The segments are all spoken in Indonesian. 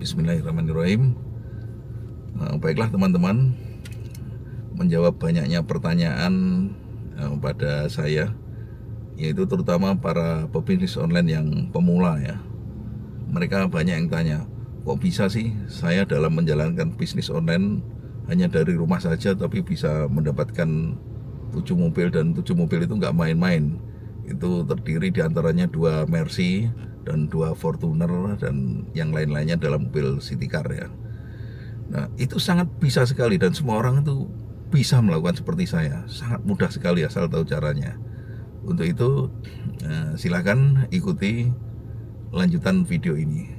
Bismillahirrahmanirrahim. Baiklah teman-teman, menjawab banyaknya pertanyaan pada saya, yaitu terutama para pebisnis online yang pemula ya. Mereka banyak yang tanya, kok bisa sih saya dalam menjalankan bisnis online hanya dari rumah saja tapi bisa mendapatkan 7 mobil, dan 7 mobil itu nggak main-main. Itu terdiri diantaranya 2 Mercy dan 2 Fortuner dan yang lain-lainnya dalam mobil city car ya. Nah, itu sangat bisa sekali dan semua orang itu bisa melakukan seperti saya. Sangat mudah sekali asal tahu caranya. Untuk itu silakan ikuti lanjutan video ini.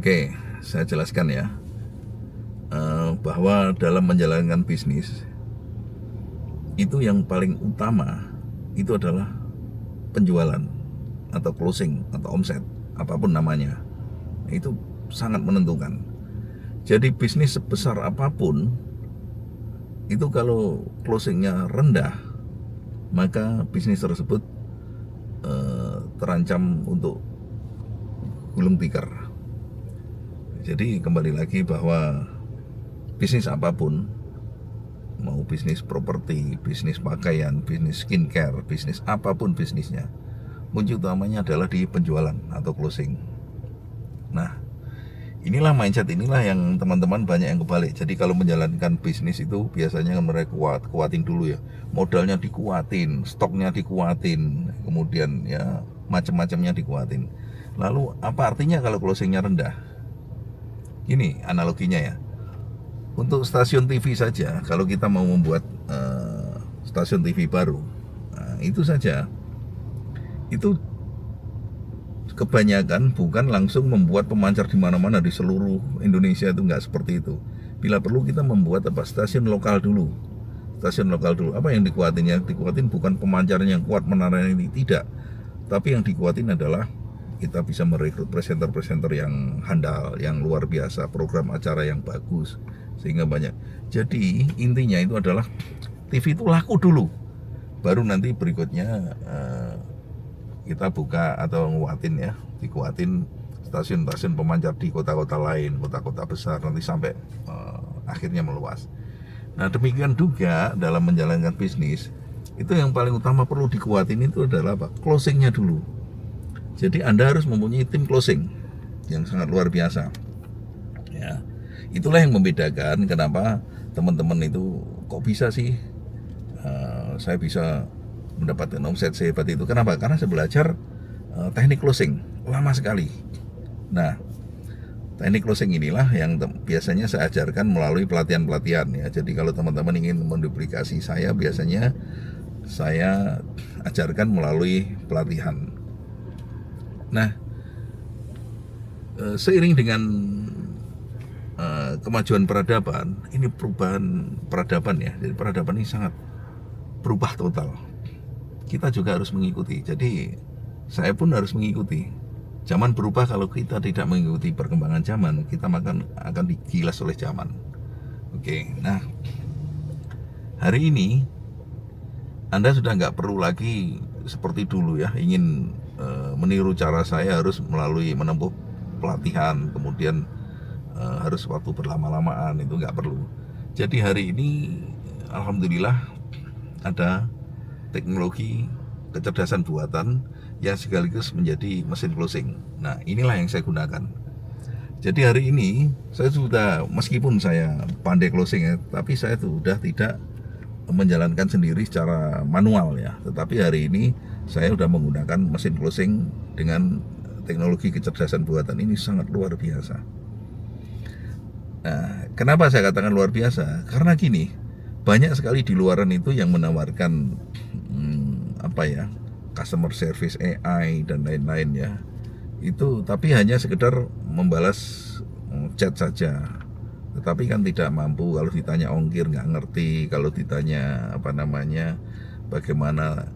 Oke, saya jelaskan ya, bahwa dalam menjalankan bisnis itu yang paling utama itu adalah penjualan atau closing atau omset, apapun namanya. Itu sangat menentukan. Jadi bisnis sebesar apapun itu kalau closingnya rendah, maka bisnis tersebut terancam untuk gulung tikar. Jadi kembali lagi bahwa bisnis apapun, mau bisnis properti, bisnis pakaian, bisnis skincare, bisnis apapun bisnisnya, kunci utamanya adalah di penjualan atau closing. Nah, inilah mindset, inilah yang teman-teman banyak yang kebalik. Jadi kalau menjalankan bisnis itu biasanya mereka kuatin dulu ya, modalnya dikuatin, stoknya dikuatin, kemudian ya macam-macamnya dikuatin. Lalu apa artinya kalau closingnya rendah? Ini analoginya ya. Untuk stasiun TV saja, kalau kita mau membuat stasiun TV baru, nah, itu saja, itu kebanyakan bukan langsung membuat pemancar di mana-mana di seluruh Indonesia, itu nggak seperti itu. Bila perlu kita membuat stasiun lokal dulu. Stasiun lokal dulu. Apa yang dikuatin? Yang dikuatin bukan pemancarnya yang kuat, menaranya ini tidak. Tapi yang dikuatin adalah kita bisa merekrut presenter-presenter yang handal, yang luar biasa, program acara yang bagus, sehingga banyak. Jadi intinya itu adalah TV itu laku dulu, baru nanti berikutnya kita buka atau nguatin ya, dikuatin stasiun-stasiun pemancar di kota-kota lain, kota-kota besar, nanti sampai akhirnya meluas. Nah demikian juga dalam menjalankan bisnis, itu yang paling utama perlu dikuatin itu adalah apa? Closingnya dulu. Jadi Anda harus mempunyai tim closing yang sangat luar biasa. Ya, itulah yang membedakan kenapa teman-teman itu kok bisa sih saya bisa mendapatkan omset sehebat itu. Kenapa? Karena saya belajar teknik closing lama sekali. Nah, teknik closing inilah yang biasanya saya ajarkan melalui pelatihan-pelatihan ya. Jadi kalau teman-teman ingin menduplikasi saya, biasanya saya ajarkan melalui pelatihan. Nah, seiring dengan kemajuan peradaban, ini perubahan peradaban ya. Jadi peradaban ini sangat berubah total. Kita juga harus mengikuti. Jadi saya pun harus mengikuti. Zaman berubah, kalau kita tidak mengikuti perkembangan zaman, kita akan digilas oleh zaman. Oke, nah hari ini Anda sudah nggak perlu lagi seperti dulu ya, ingin meniru cara saya harus menempuh pelatihan, kemudian harus waktu berlama-lamaan, itu nggak perlu. Jadi hari ini alhamdulillah ada teknologi kecerdasan buatan yang sekaligus menjadi mesin closing. Nah inilah yang saya gunakan. Jadi hari ini saya sudah, meskipun saya pandai closing ya, tapi saya sudah tidak menjalankan sendiri secara manual ya. Tetapi hari ini saya sudah menggunakan mesin closing dengan teknologi kecerdasan buatan ini sangat luar biasa. Nah, kenapa saya katakan luar biasa? Karena gini, banyak sekali di luaran itu yang menawarkan customer service AI dan lain-lain ya. Itu tapi hanya sekedar membalas chat saja. Tetapi kan tidak mampu, kalau ditanya ongkir nggak ngerti, kalau ditanya bagaimana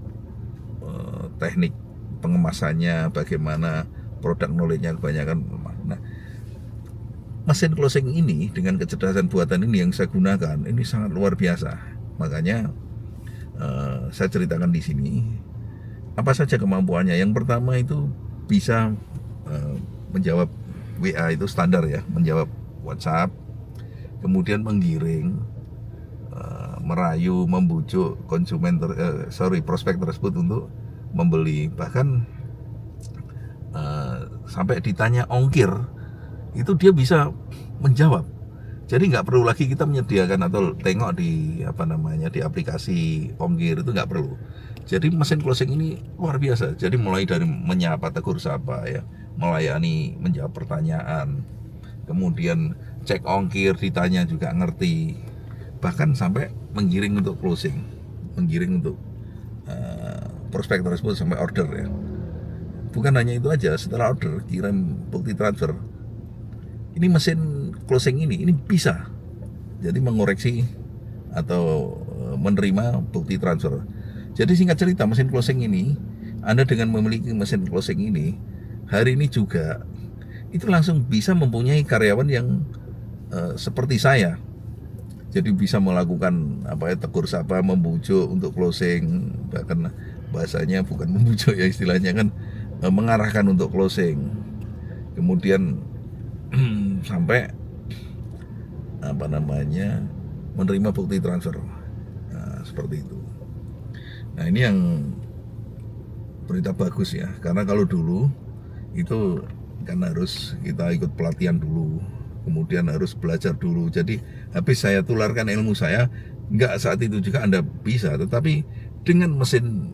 teknik pengemasannya, bagaimana produk knowledge-nya kebanyakan. Nah, mesin closing ini dengan kecerdasan buatan ini yang saya gunakan ini sangat luar biasa. Makanya saya ceritakan di sini apa saja kemampuannya. Yang pertama itu bisa menjawab WA itu standar ya, menjawab WhatsApp, kemudian menggiring, merayu, membujuk konsumen prospek tersebut untuk membeli. Bahkan sampai ditanya ongkir itu dia bisa menjawab. Jadi nggak perlu lagi kita menyediakan atau tengok di di aplikasi ongkir, itu nggak perlu. Jadi mesin closing ini luar biasa. Jadi mulai dari menyapa, tegur sapa ya, melayani, menjawab pertanyaan, kemudian cek ongkir, ditanya juga ngerti, bahkan sampai menggiring untuk closing, menggiring untuk prospek tersebut sampai order ya. Bukan hanya itu aja, setelah order kirim bukti transfer. Ini mesin closing ini bisa jadi mengoreksi atau menerima bukti transfer. Jadi singkat cerita, mesin closing ini, Anda dengan memiliki mesin closing ini, hari ini juga itu langsung bisa mempunyai karyawan yang seperti saya. Jadi bisa melakukan tegur sapa, membujuk untuk closing, bahkan bahasanya bukan membujuk ya, istilahnya kan mengarahkan untuk closing. Kemudian sampai menerima bukti transfer. Nah, seperti itu. Nah, ini yang berita bagus ya, karena kalau dulu itu kan harus kita ikut pelatihan dulu, kemudian harus belajar dulu. Jadi habis saya tularkan ilmu saya, enggak saat itu juga Anda bisa. Tetapi dengan mesin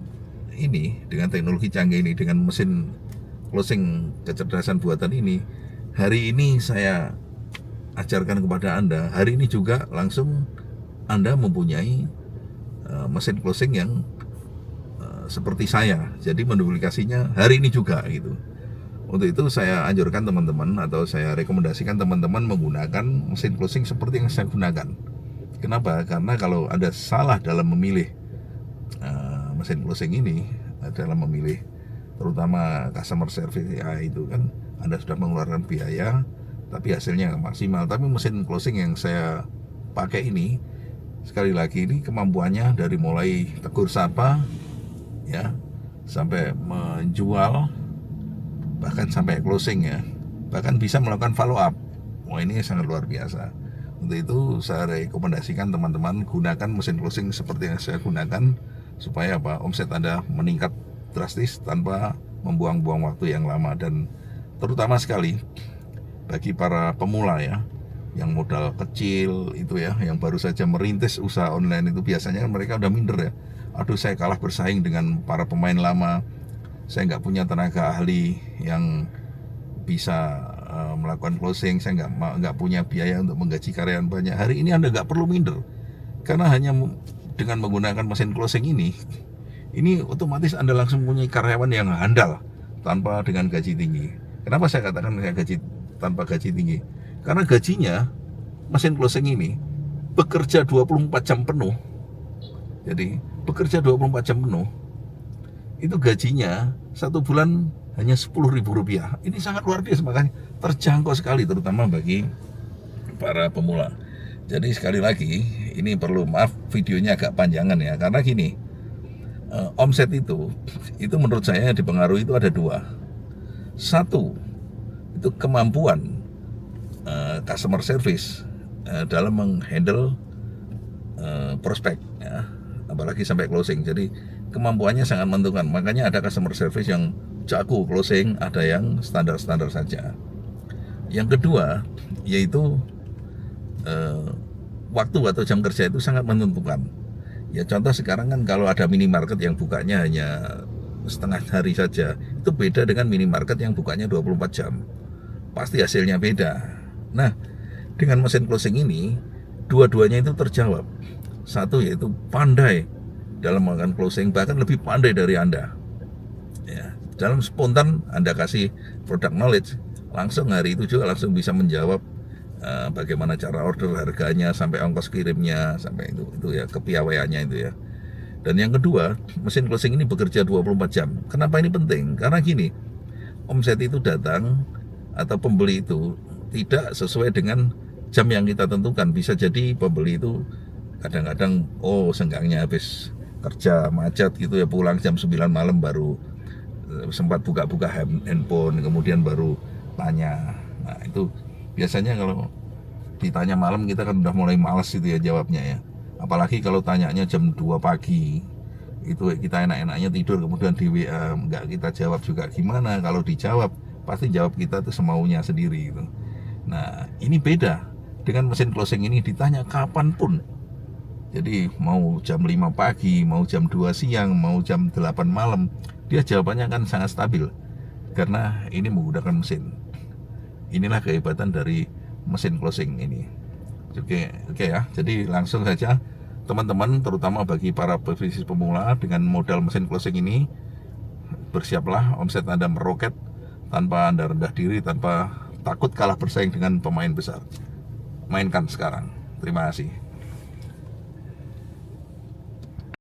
ini, dengan teknologi canggih ini, dengan mesin closing kecerdasan buatan ini, hari ini saya ajarkan kepada Anda. Hari ini juga langsung Anda mempunyai mesin closing yang seperti saya. Jadi menduplikasinya hari ini juga gitu. Untuk itu saya anjurkan teman-teman, atau saya rekomendasikan teman-teman menggunakan mesin closing seperti yang saya gunakan. Kenapa? Karena kalau Anda salah dalam memilih mesin closing ini, dalam memilih terutama customer service ya, itu kan Anda sudah mengeluarkan biaya tapi hasilnya nggak maksimal. Tapi mesin closing yang saya pakai ini, sekali lagi, ini kemampuannya dari mulai tegur sapa ya, sampai menjual, bahkan sampai closing ya, bahkan bisa melakukan follow up. Wah, ini sangat luar biasa. Untuk itu saya rekomendasikan teman-teman gunakan mesin closing seperti yang saya gunakan, supaya omset Anda meningkat drastis tanpa membuang-buang waktu yang lama. Dan terutama sekali bagi para pemula ya, yang modal kecil itu ya, yang baru saja merintis usaha online itu, biasanya kan mereka udah minder ya. Aduh, saya kalah bersaing dengan para pemain lama, saya nggak punya tenaga ahli yang bisa melakukan closing, saya nggak punya biaya untuk menggaji karyawan banyak. Hari ini Anda nggak perlu minder, karena hanya dengan menggunakan mesin closing ini otomatis Anda langsung mempunyai karyawan yang handal tanpa dengan gaji tinggi. Kenapa saya katakan tanpa gaji tinggi? Karena gajinya mesin closing ini bekerja 24 jam penuh. Jadi bekerja 24 jam penuh, itu gajinya satu bulan hanya Rp10.000. Ini sangat luar biasa, makanya terjangkau sekali, terutama bagi para pemula. Jadi sekali lagi, ini perlu maaf videonya agak panjangan ya, karena gini, omset itu menurut saya dipengaruhi itu ada dua. Satu, itu kemampuan customer service dalam menghandle prospek ya, apalagi sampai closing. Jadi kemampuannya sangat menentukan. Makanya ada customer service yang jago closing, ada yang standar-standar saja. Yang kedua, yaitu waktu atau jam kerja itu sangat menentukan. Ya contoh sekarang kan kalau ada minimarket yang bukanya hanya setengah hari saja, itu beda dengan minimarket yang bukanya 24 jam. Pasti hasilnya beda. Nah, dengan mesin closing ini, dua-duanya itu terjawab. Satu yaitu pandai dalam melakukan closing, bahkan lebih pandai dari Anda. Ya, dalam spontan Anda kasih product knowledge, langsung hari itu juga langsung bisa menjawab bagaimana cara order, harganya, sampai ongkos kirimnya, sampai itu ya, kepiawaiannya itu ya. Dan yang kedua, mesin closing ini bekerja 24 jam. Kenapa ini penting? Karena gini, omset itu datang atau pembeli itu tidak sesuai dengan jam yang kita tentukan. Bisa jadi pembeli itu kadang-kadang senggangnya habis kerja macet gitu ya, pulang jam 9 malam baru sempat buka-buka handphone, kemudian baru tanya. Nah itu biasanya kalau ditanya malam kita kan udah mulai males itu ya jawabnya ya. Apalagi kalau tanyanya jam 2 pagi, itu kita enak-enaknya tidur, kemudian di WA nggak kita jawab juga gimana. Kalau dijawab pasti jawab kita tuh semaunya sendiri gitu. Nah ini beda dengan mesin closing ini, ditanya kapanpun. Jadi mau jam 5 pagi, mau jam 2 siang, mau jam 8 malam, dia jawabannya kan sangat stabil karena ini menggunakan mesin. Inilah kehebatan dari mesin closing ini. Oke ya. Jadi langsung saja teman-teman, terutama bagi para pebisnis pemula, dengan modal mesin closing ini bersiaplah omset Anda meroket tanpa Anda rendah diri, tanpa takut kalah bersaing dengan pemain besar. Mainkan sekarang. Terima kasih.